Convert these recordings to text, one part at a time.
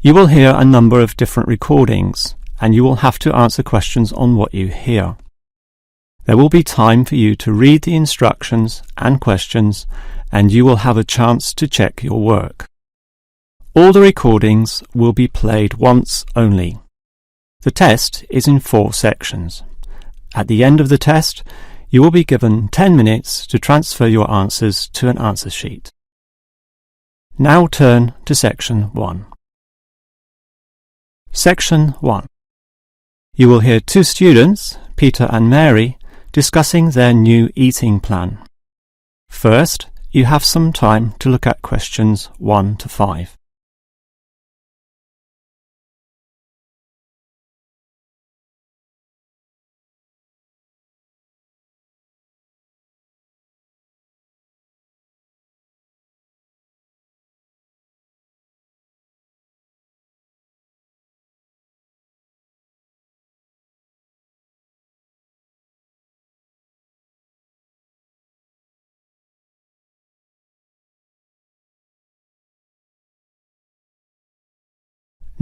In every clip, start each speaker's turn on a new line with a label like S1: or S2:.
S1: You will hear a number of different recordings, and you will have to answer questions on what you hear. There will be time for you to read the instructions and questions, and you will have a chance to check your work. All the recordings will be played once only. The test is in 4 sections. At the end of the test, you will be given 10 minutes to transfer your answers to an answer sheet. Now turn to Section 1. Section 1. You will hear 2 students, Peter and Mary, discussing their new eating plan. First, you have some time to look at questions 1 to 5.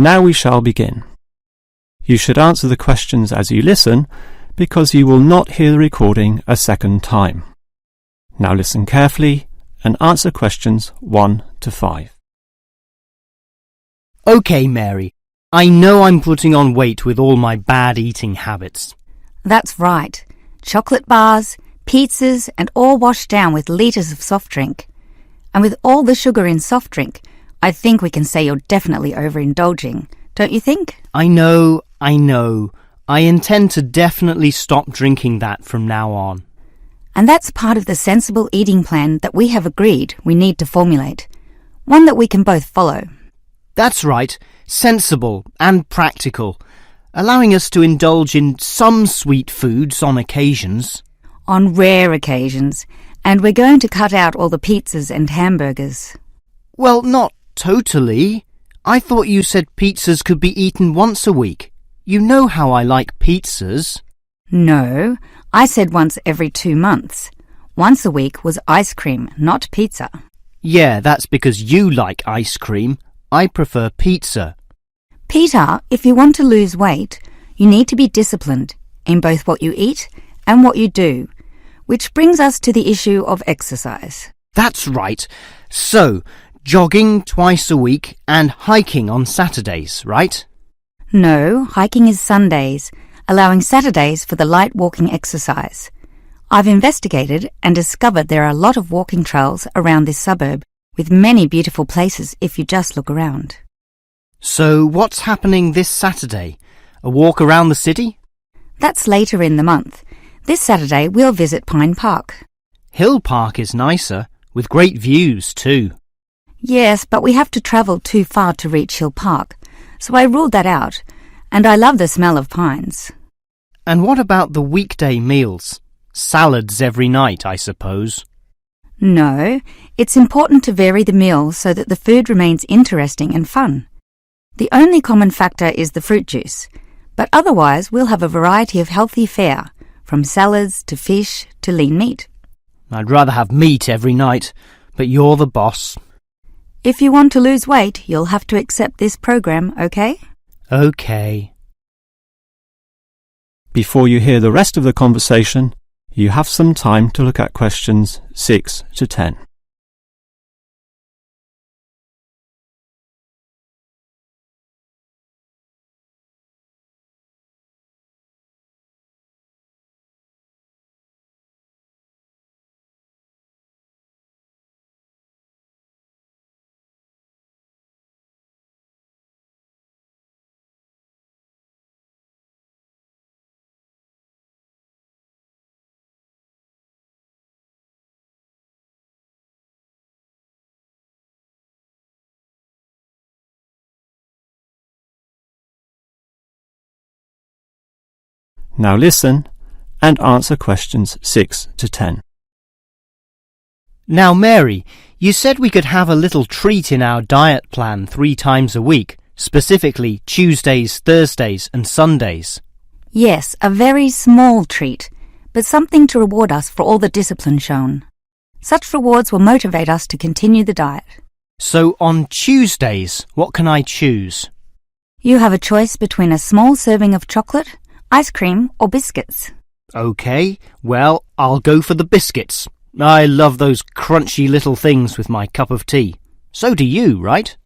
S1: Now we shall begin. You should answer the questions as you listen, because you will not hear the recording a second time. Now listen carefully and answer questions 1 to 5.
S2: OK, Mary. I know I'm putting on weight with all my bad eating habits.
S3: That's right. Chocolate bars, pizzas, and all washed down with litres of soft drink. And with all the sugar in soft drink, I think we can say you're definitely overindulging, don't you think?
S2: I know. I intend to definitely stop drinking that from now on.
S3: And that's part of the sensible eating plan that we have agreed we need to formulate. One that we can both follow.
S2: That's right. Sensible and practical. Allowing us to indulge in some sweet foods on occasions.
S3: On rare occasions. And we're going to cut out all the pizzas and hamburgers.
S2: Well, not totally. I thought you said pizzas could be eaten once a week. You know how I like pizzas.
S3: No, I said once every 2 months. Once a week was ice cream, not pizza.
S2: Yeah, that's because you like ice cream. I prefer pizza.
S3: Peter, if you want to lose weight, you need to be disciplined in both what you eat and what you do, which brings us to the issue of exercise.
S2: That's right. So, jogging twice a week and hiking on Saturdays, right?
S3: No, hiking is Sundays, allowing Saturdays for the light walking exercise. I've investigated and discovered there are a lot of walking trails around this suburb, with many beautiful places if you just look around.
S2: So what's happening this Saturday? A walk around the city?
S3: That's later in the month. This Saturday we'll visit Pine Park.
S2: Hill Park is nicer, with great views too.
S3: Yes, but we have to travel too far to reach Hill Park, so I ruled that out, and I love the smell of pines.
S2: And what about the weekday meals? Salads every night, I suppose.
S3: No, it's important to vary the meals so that the food remains interesting and fun. The only common factor is the fruit juice, but otherwise we'll have a variety of healthy fare, from salads to fish to lean meat.
S2: I'd rather have meat every night, but you're the boss.
S3: If you want to lose weight, you'll have to accept this program, okay?
S2: Okay.
S1: Before you hear the rest of the conversation, you have some time to look at questions 6 to 10. Now listen and answer questions 6 to 10.
S2: Now, Mary, you said we could have a little treat in our diet plan 3 times a week, specifically Tuesdays, Thursdays and Sundays.
S3: Yes, a very small treat, but something to reward us for all the discipline shown. Such rewards will motivate us to continue the diet.
S2: So on Tuesdays, what can I choose?
S3: You have a choice between a small serving of chocolate, ice cream, or biscuits.
S2: OK, well, I'll go for the biscuits. I love those crunchy little things with my cup of tea. So do you, right?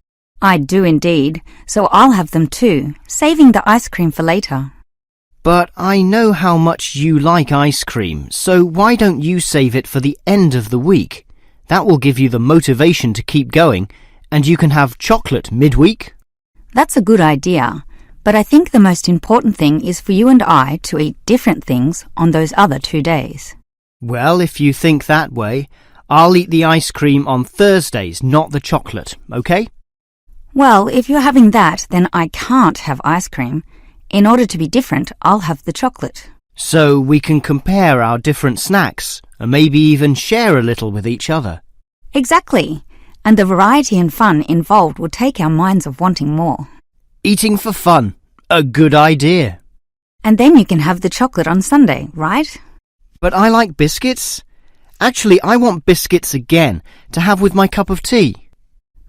S3: I do indeed, so I'll have them too, saving the ice cream for later.
S2: But I know how much you like ice cream, so why don't you save it for the end of the week? That will give you the motivation to keep going, and you can have chocolate midweek.
S3: That's a good idea, but I think the most important thing is for you and I to eat different things on those other 2 days.
S2: Well, if you think that way, I'll eat the ice cream on Thursdays, not the chocolate, OK?
S3: Well, if you're having that, then I can't have ice cream. In order to be different, I'll have the chocolate.
S2: So we can compare our different snacks, and maybe even share a little with each other.
S3: Exactly. And the variety and fun involved will take our minds of wanting more.
S2: Eating for fun. A good idea.
S3: And then you can have the chocolate on Sunday, right?
S2: But I like biscuits. Actually, I want biscuits again to have with my cup of tea.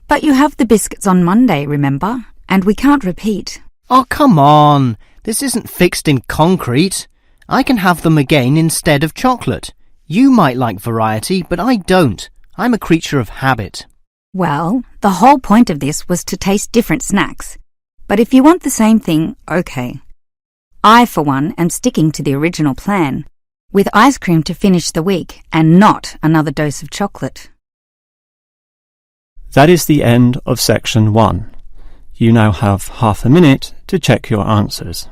S3: But you have the biscuits on Monday, remember? And we can't repeat.
S2: Oh, come on. This isn't fixed in concrete. I can have them again instead of chocolate. You might like variety, but I don't. I'm a creature of habit.
S3: Well, the whole point of this was to taste different snacks. But if you want the same thing, OK. I, for one, am sticking to the original plan, with ice cream to finish the week and not another dose of chocolate.
S1: That is the end of section 1. You now have half a minute to check your answers.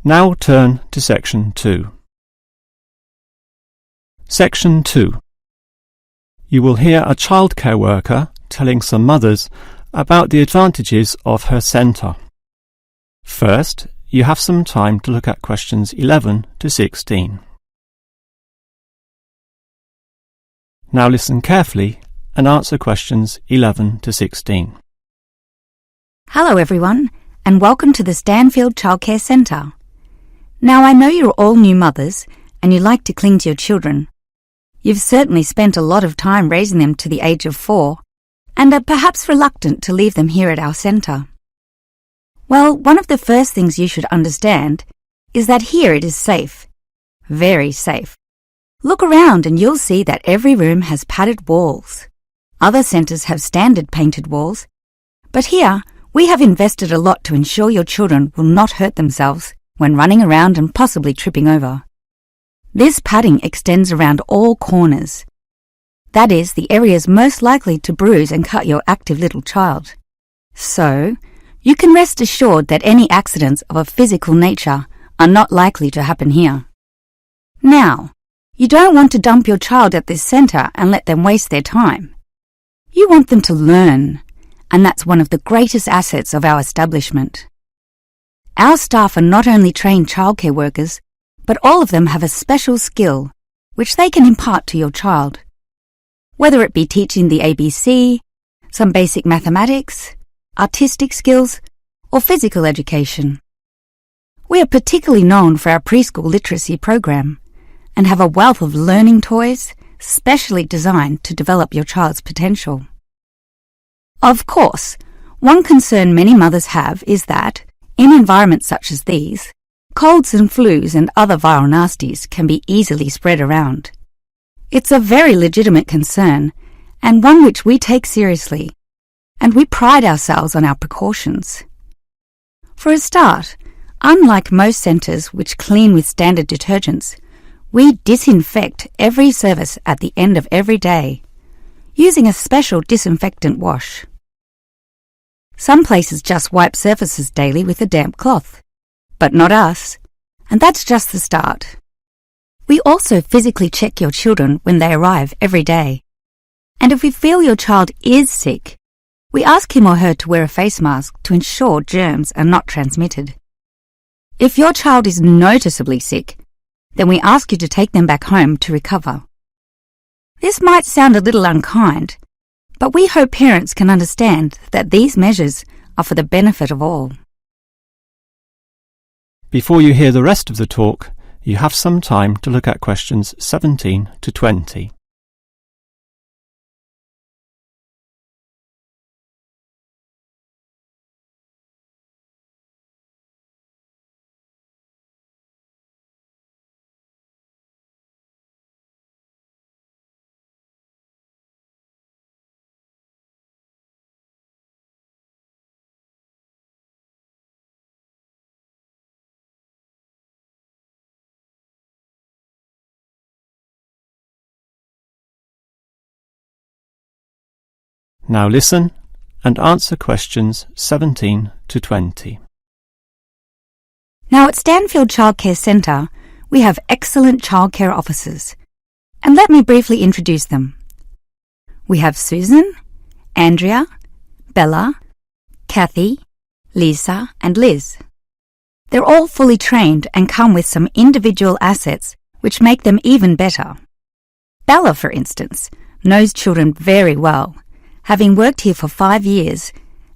S1: Now turn to section 2. Section 2. You will hear a childcare worker telling some mothers about the advantages of her centre. First, you have some time to look at questions 11 to 16. Now listen carefully and answer questions 11 to 16.
S3: Hello everyone, and welcome to the Stanfield Childcare Centre. Now I know you're all new mothers and you like to cling to your children. You've certainly spent a lot of time raising them to the age of 4 and are perhaps reluctant to leave them here at our centre. Well, one of the first things you should understand is that here it is safe. Very safe. Look around and you'll see that every room has padded walls. Other centres have standard painted walls, but here we have invested a lot to ensure your children will not hurt themselves when running around and possibly tripping over. This padding extends around all corners. That is, the areas most likely to bruise and cut your active little child. So, you can rest assured that any accidents of a physical nature are not likely to happen here. Now, you don't want to dump your child at this centre and let them waste their time. You want them to learn, and that's one of the greatest assets of our establishment. Our staff are not only trained childcare workers, but all of them have a special skill which they can impart to your child. Whether it be teaching the ABC, some basic mathematics, artistic skills, or physical education. We are particularly known for our preschool literacy program and have a wealth of learning toys specially designed to develop your child's potential. Of course, one concern many mothers have is that, in environments such as these, colds and flus and other viral nasties can be easily spread around. It's a very legitimate concern, and one which we take seriously, and we pride ourselves on our precautions. For a start, unlike most centres which clean with standard detergents, we disinfect every surface at the end of every day, using a special disinfectant wash. Some places just wipe surfaces daily with a damp cloth, but not us, and that's just the start. We also physically check your children when they arrive every day. And if we feel your child is sick, we ask him or her to wear a face mask to ensure germs are not transmitted. If your child is noticeably sick, then we ask you to take them back home to recover. This might sound a little unkind, but we hope parents can understand that these measures are for the benefit of all.
S1: Before you hear the rest of the talk, you have some time to look at questions 17 to 20. Now listen and answer questions 17 to 20.
S3: Now at Stanfield Childcare Centre, we have excellent childcare officers. And let me briefly introduce them. We have Susan, Andrea, Bella, Kathy, Lisa and Liz. They're all fully trained and come with some individual assets which make them even better. Bella, for instance, knows children very well, having worked here for 5 years,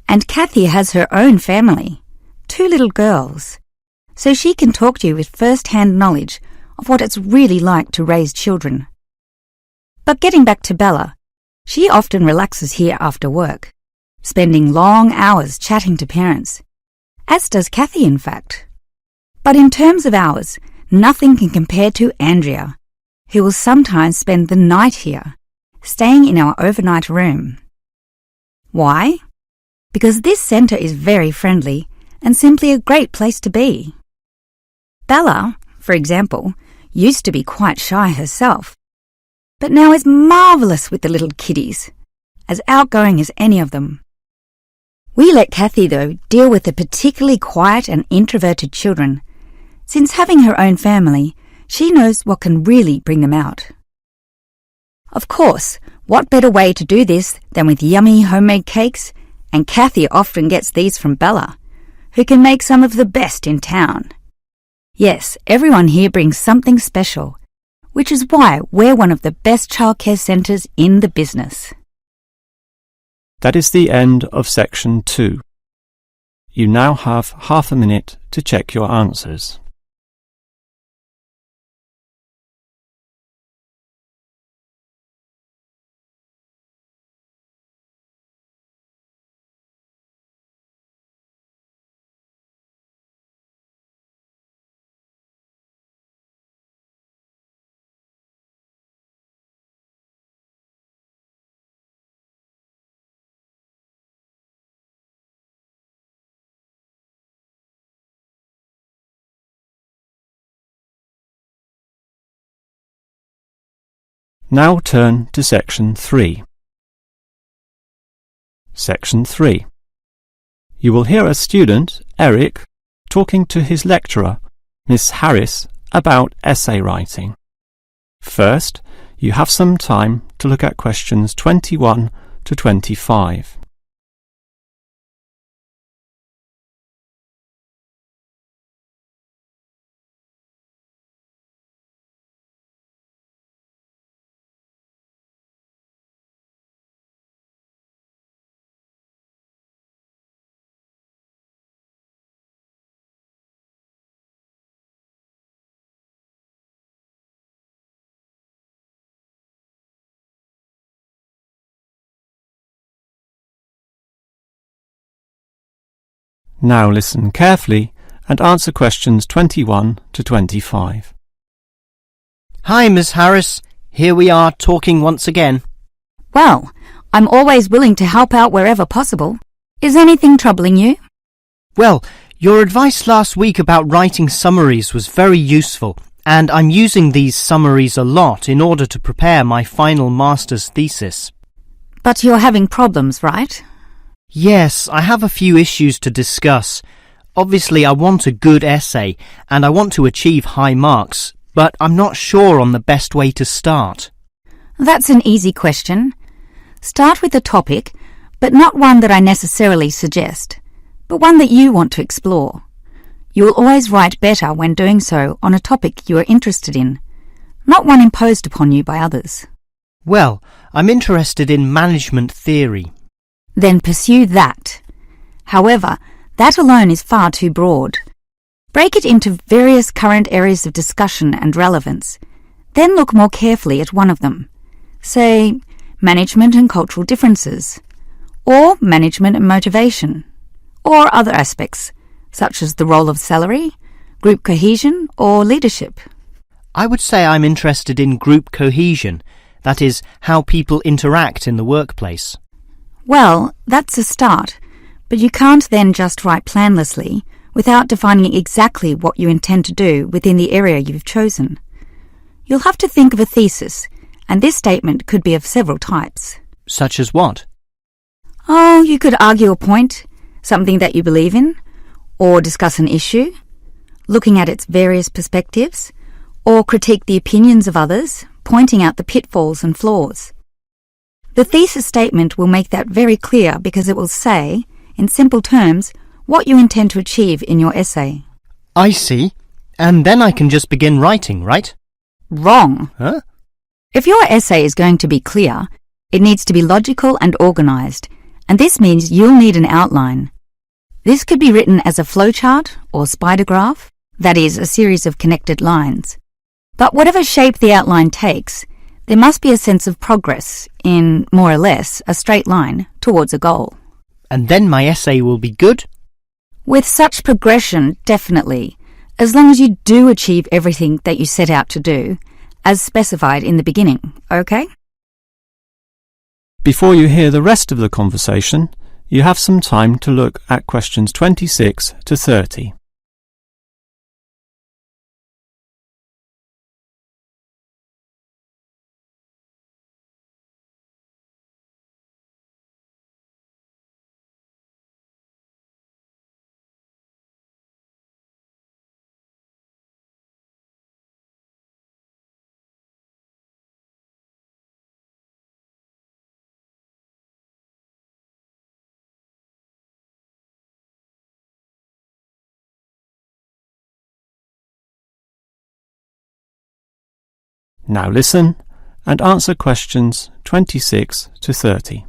S3: and Kathy has her own family, 2 little girls, so she can talk to you with first-hand knowledge of what it's really like to raise children. But getting back to Bella, she often relaxes here after work, spending long hours chatting to parents, as does Kathy in fact. But in terms of hours, nothing can compare to Andrea, who will sometimes spend the night here, staying in our overnight room. Why? Because this centre is very friendly and simply a great place to be. Bella, for example, used to be quite shy herself, but now is marvellous with the little kiddies, as outgoing as any of them. We let Kathy, though, deal with the particularly quiet and introverted children, since having her own family, she knows what can really bring them out. Of course, what better way to do this than with yummy homemade cakes, and Kathy often gets these from Bella, who can make some of the best in town. Yes, everyone here brings something special, which is why we're one of the best childcare centres in the business.
S1: That is the end of section 2. You now have half a minute to check your answers. Now turn to section 3. Section 3. You will hear a student, Eric, talking to his lecturer, Miss Harris, about essay writing. First, you have some time to look at questions 21 to 25. Now listen carefully and answer questions 21 to 25.
S2: Hi, Miss Harris. Here we are talking once again.
S3: Well, I'm always willing to help out wherever possible. Is anything troubling you?
S2: Well, your advice last week about writing summaries was very useful, and I'm using these summaries a lot in order to prepare my final master's thesis.
S3: But you're having problems, right?
S2: Yes, I have a few issues to discuss. Obviously, I want a good essay, and I want to achieve high marks, but I'm not sure on the best way to start.
S3: That's an easy question. Start with a topic, but not one that I necessarily suggest, but one that you want to explore. You will always write better when doing so on a topic you are interested in, not one imposed upon you by others.
S2: Well, I'm interested in management theory.
S3: Then pursue that. However, that alone is far too broad. Break it into various current areas of discussion and relevance. Then look more carefully at one of them. Say, management and cultural differences, or management and motivation, or other aspects, such as the role of salary, group cohesion, or leadership.
S2: I would say I'm interested in group cohesion, that is, how people interact in the workplace.
S3: Well, that's a start, but you can't then just write planlessly without defining exactly what you intend to do within the area you've chosen. You'll have to think of a thesis, and this statement could be of several types.
S2: Such as what?
S3: Oh, you could argue a point, something that you believe in, or discuss an issue, looking at its various perspectives, or critique the opinions of others, pointing out the pitfalls and flaws. The thesis statement will make that very clear because it will say, in simple terms, what you intend to achieve in your essay.
S2: I see. And then I can just begin writing, right?
S3: Wrong.
S2: Huh?
S3: If your essay is going to be clear, it needs to be logical and organised, and this means you'll need an outline. This could be written as a flowchart or spider graph, that is, a series of connected lines. But whatever shape the outline takes, there must be a sense of progress in, more or less, a straight line towards a goal.
S2: And then my essay will be good?
S3: With such progression, definitely, as long as you do achieve everything that you set out to do, as specified in the beginning, okay?
S1: Before you hear the rest of the conversation, you have some time to look at questions 26 to 30. Now listen and answer questions 26 to 30.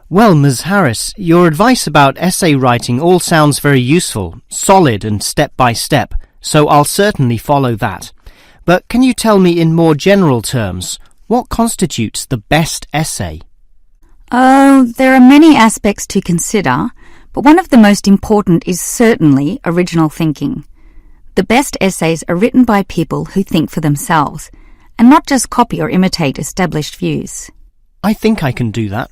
S2: Well, Ms. Harris, your advice about essay writing all sounds very useful, solid and step-by-step, so I'll certainly follow that. But can you tell me in more general terms, what constitutes the best essay?
S3: Oh, there are many aspects to consider, but one of the most important is certainly original thinking. The best essays are written by people who think for themselves, and not just copy or imitate established views.
S2: I think I can do that.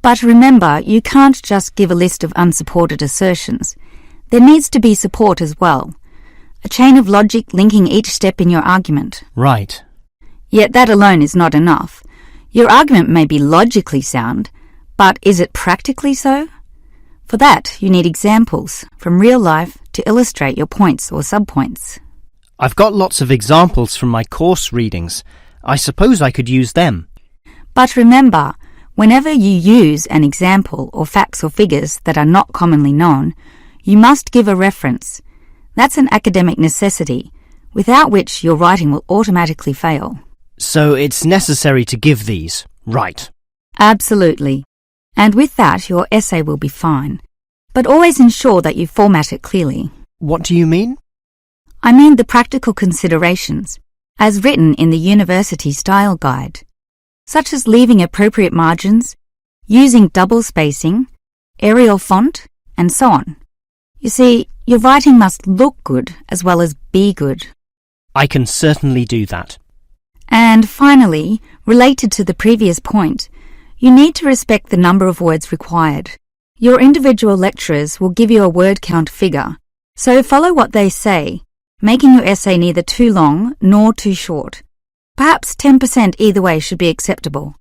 S3: But remember, you can't just give a list of unsupported assertions. There needs to be support as well. A chain of logic linking each step in your argument.
S2: Right.
S3: Yet that alone is not enough. Your argument may be logically sound, but is it practically so? For that, you need examples from real life to illustrate your points or subpoints.
S2: I've got lots of examples from my course readings. I suppose I could use them.
S3: But remember, whenever you use an example or facts or figures that are not commonly known, you must give a reference. That's an academic necessity, without which your writing will automatically fail.
S2: So it's necessary to give these, right?
S3: Absolutely. And with that, your essay will be fine. But always ensure that you format it clearly.
S2: What do you mean?
S3: I mean the practical considerations, as written in the University Style Guide, such as leaving appropriate margins, using double spacing, Arial font, and so on. You see, your writing must look good as well as be good.
S2: I can certainly do that.
S3: And finally, related to the previous point, you need to respect the number of words required. Your individual lecturers will give you a word count figure, so follow what they say, making your essay neither too long nor too short. Perhaps 10% either way should be acceptable.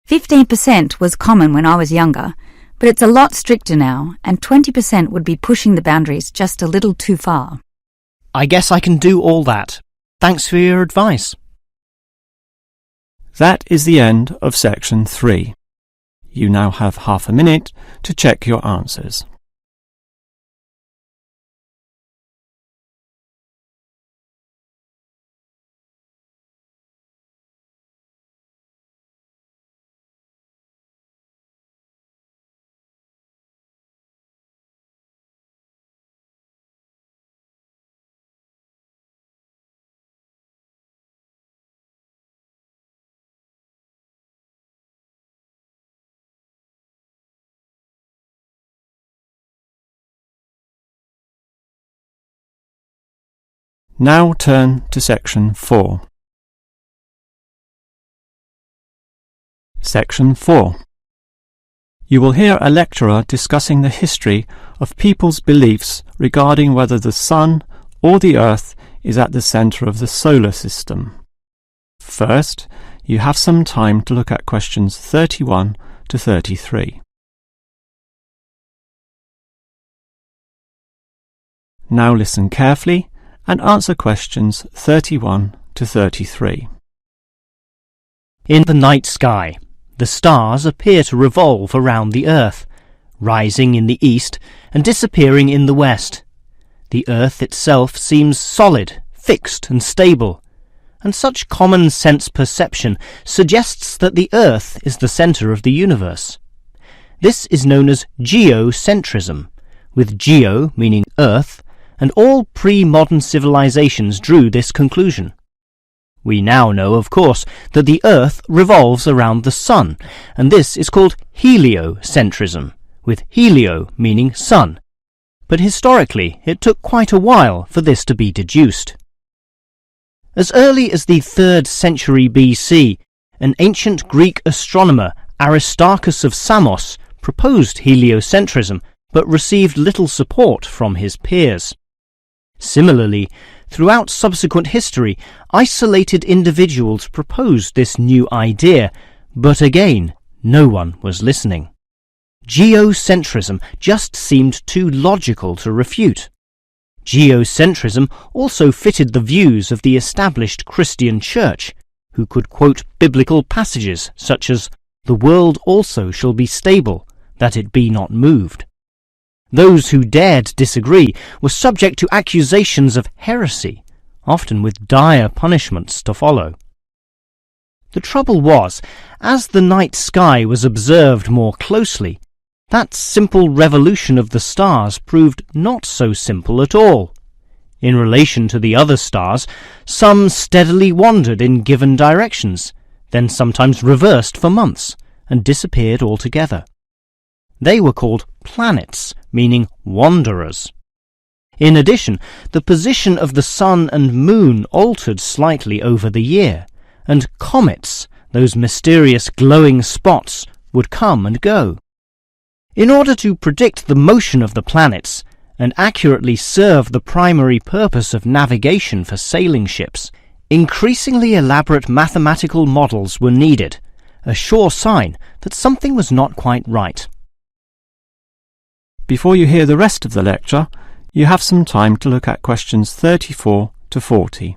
S3: 15% was common when I was younger, but it's a lot stricter now, and 20% would be pushing the boundaries just a little too far.
S2: I guess I can do all that. Thanks for your advice.
S1: That is the end of section 3. You now have half a minute to check your answers. Now turn to section 4. Section 4. You will hear a lecturer discussing the history of people's beliefs regarding whether the Sun or the Earth is at the centre of the solar system. First, you have some time to look at questions 31 to 33. Now listen carefully and answer questions 31 to 33.
S2: In the night sky, the stars appear to revolve around the Earth, rising in the east and disappearing in the west. The Earth itself seems solid, fixed and stable, and such common sense perception suggests that the Earth is the centre of the universe. This is known as geocentrism, with geo meaning Earth, and all pre-modern civilizations drew this conclusion. We now know, of course, that the Earth revolves around the Sun, and this is called heliocentrism, with helio meaning sun. But historically, it took quite a while for this to be deduced. As early as the 3rd century BC, an ancient Greek astronomer, Aristarchus of Samos, proposed heliocentrism, but received little support from his peers. Similarly, throughout subsequent history, isolated individuals proposed this new idea, but again, no one was listening. Geocentrism just seemed too logical to refute. Geocentrism also fitted the views of the established Christian Church, who could quote biblical passages such as, "The world also shall be stable, that it be not moved." Those who dared disagree were subject to accusations of heresy, often with dire punishments to follow. The trouble was, as the night sky was observed more closely, that simple revolution of the stars proved not so simple at all. In relation to the other stars, some steadily wandered in given directions, then sometimes reversed for months, and disappeared altogether. They were called planets, meaning wanderers. In addition, the position of the Sun and Moon altered slightly over the year, and comets, those mysterious glowing spots, would come and go. In order to predict the motion of the planets, and accurately serve the primary purpose of navigation for sailing ships, increasingly elaborate mathematical models were needed, a sure sign that something was not quite right.
S1: Before you hear the rest of the lecture, you have some time to look at questions 34 to 40.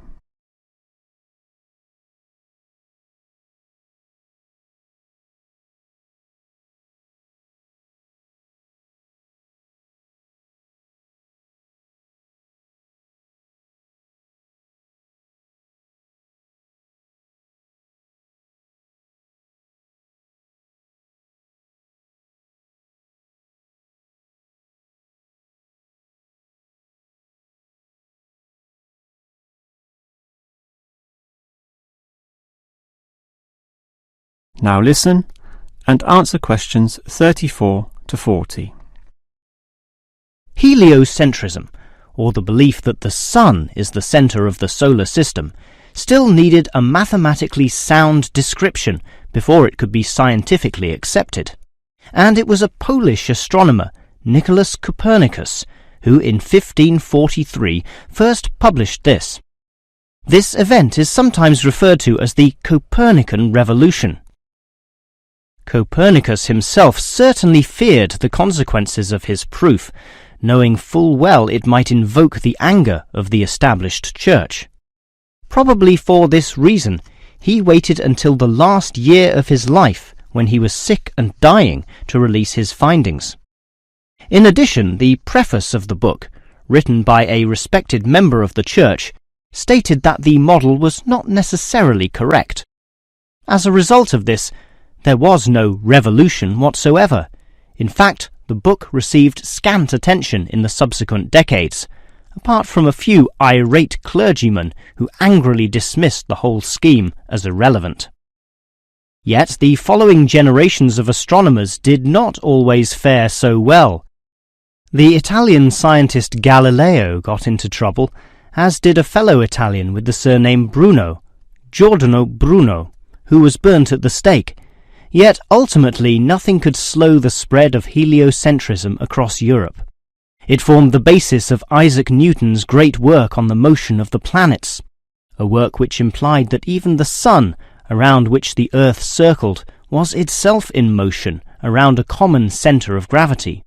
S1: Now listen and answer questions 34 to 40.
S2: Heliocentrism, or the belief that the Sun is the centre of the solar system, still needed a mathematically sound description before it could be scientifically accepted. And it was a Polish astronomer, Nicholas Copernicus, who in 1543 first published this. This event is sometimes referred to as the Copernican Revolution. Copernicus himself certainly feared the consequences of his proof, knowing full well it might invoke the anger of the established church. Probably for this reason, he waited until the last year of his life, when he was sick and dying, to release his findings. In addition, the preface of the book, written by a respected member of the church, stated that the model was not necessarily correct. As a result of this, there was no revolution whatsoever. In fact, the book received scant attention in the subsequent decades, apart from a few irate clergymen who angrily dismissed the whole scheme as irrelevant. Yet the following generations of astronomers did not always fare so well. The Italian scientist Galileo got into trouble, as did a fellow Italian with the surname Bruno, Giordano Bruno, who was burnt at the stake. Yet ultimately nothing could slow the spread of heliocentrism across Europe. It formed the basis of Isaac Newton's great work on the motion of the planets, a work which implied that even the sun, around which the Earth circled, was itself in motion around a common centre of gravity.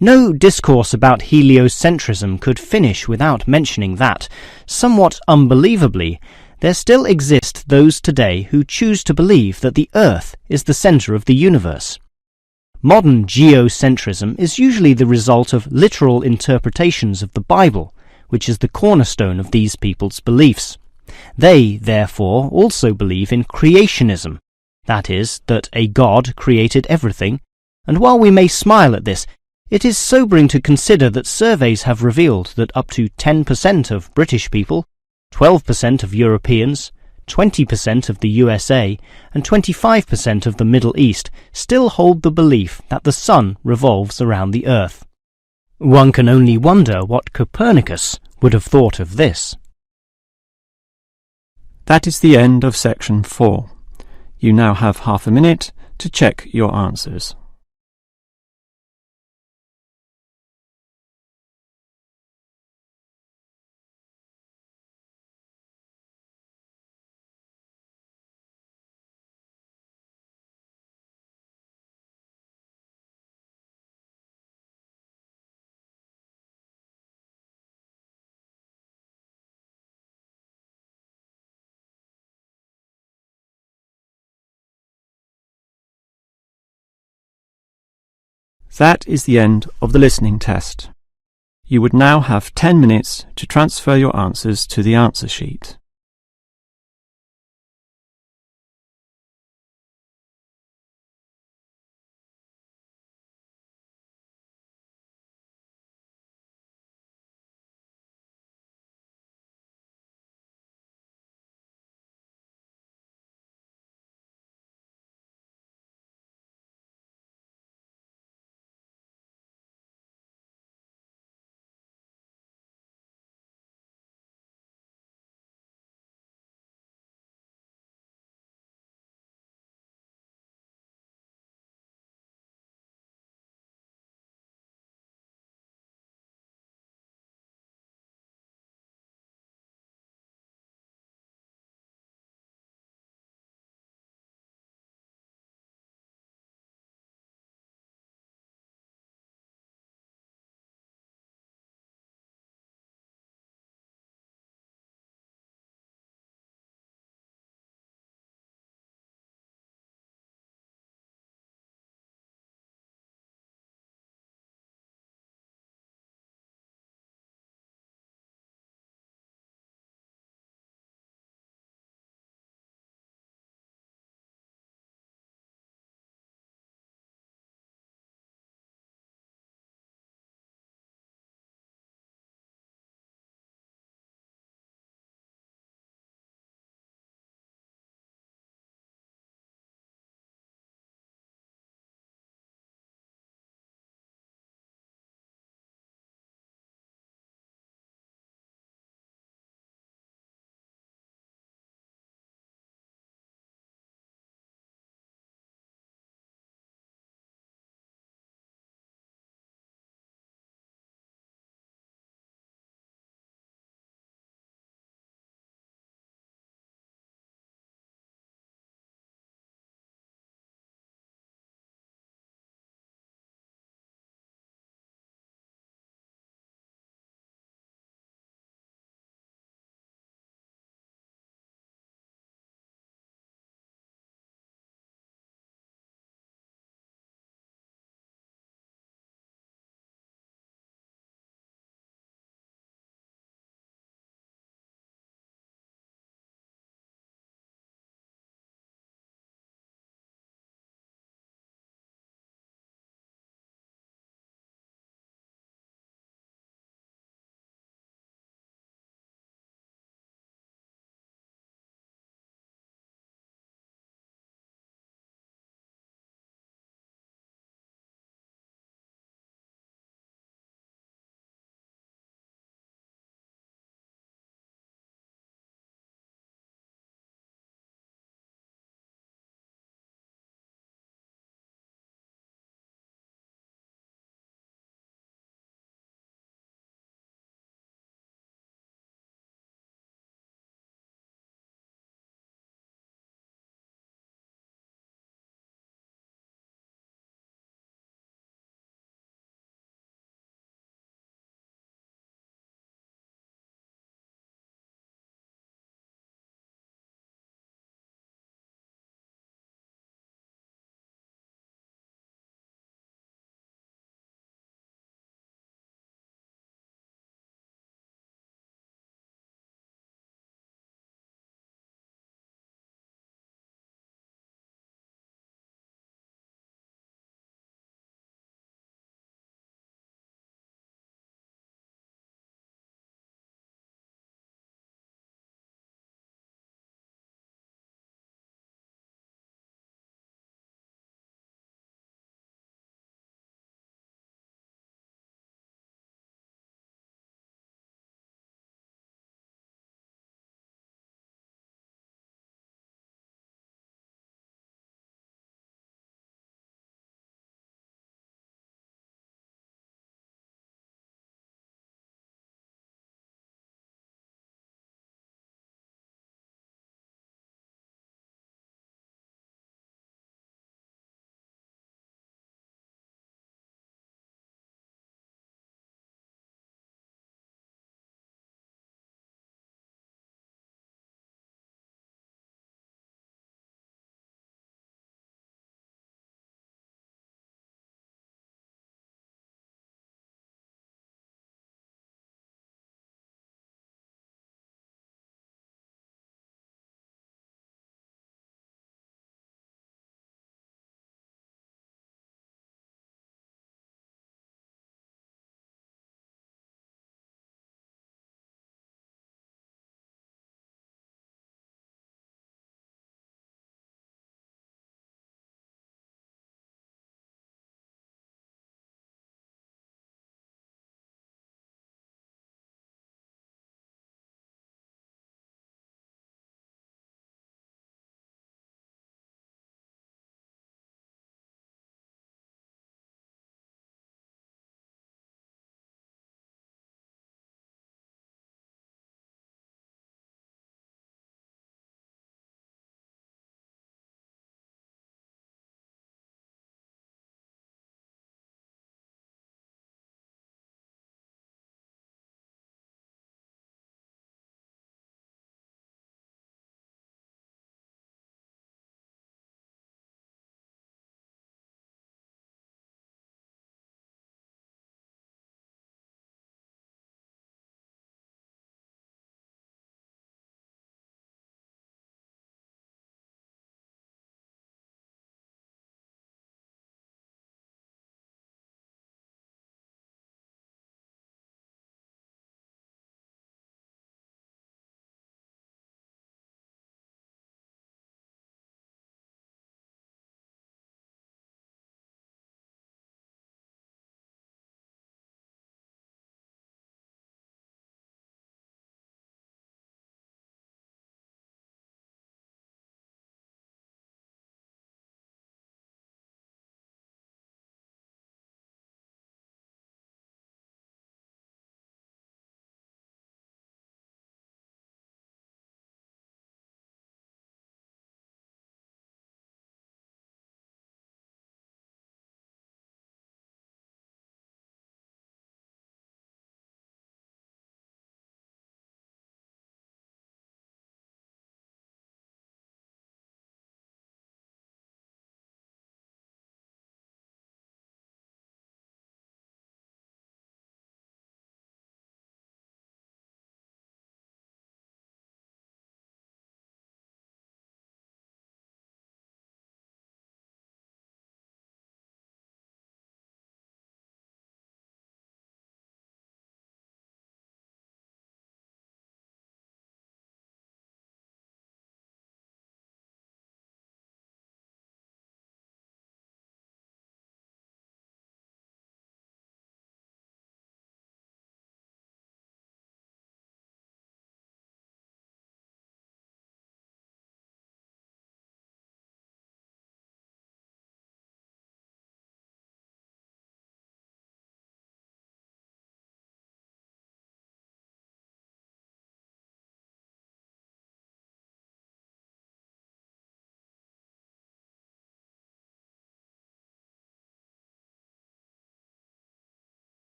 S2: No discourse about heliocentrism could finish without mentioning that, somewhat unbelievably, there still exist those today who choose to believe that the Earth is the centre of the universe. Modern geocentrism is usually the result of literal interpretations of the Bible, which is the cornerstone of these people's beliefs. They, therefore, also believe in creationism, that is, that a God created everything, and while we may smile at this, it is sobering to consider that surveys have revealed that up to 10% of British people, 12% of Europeans, 20% of the USA, and 25% of the Middle East still hold the belief that the sun revolves around the Earth. One can only wonder what Copernicus would have thought of this.
S1: That is the end of section 4. You now have half a minute to check your answers. That is the end of the listening test. You would now have 10 minutes to transfer your answers to the answer sheet.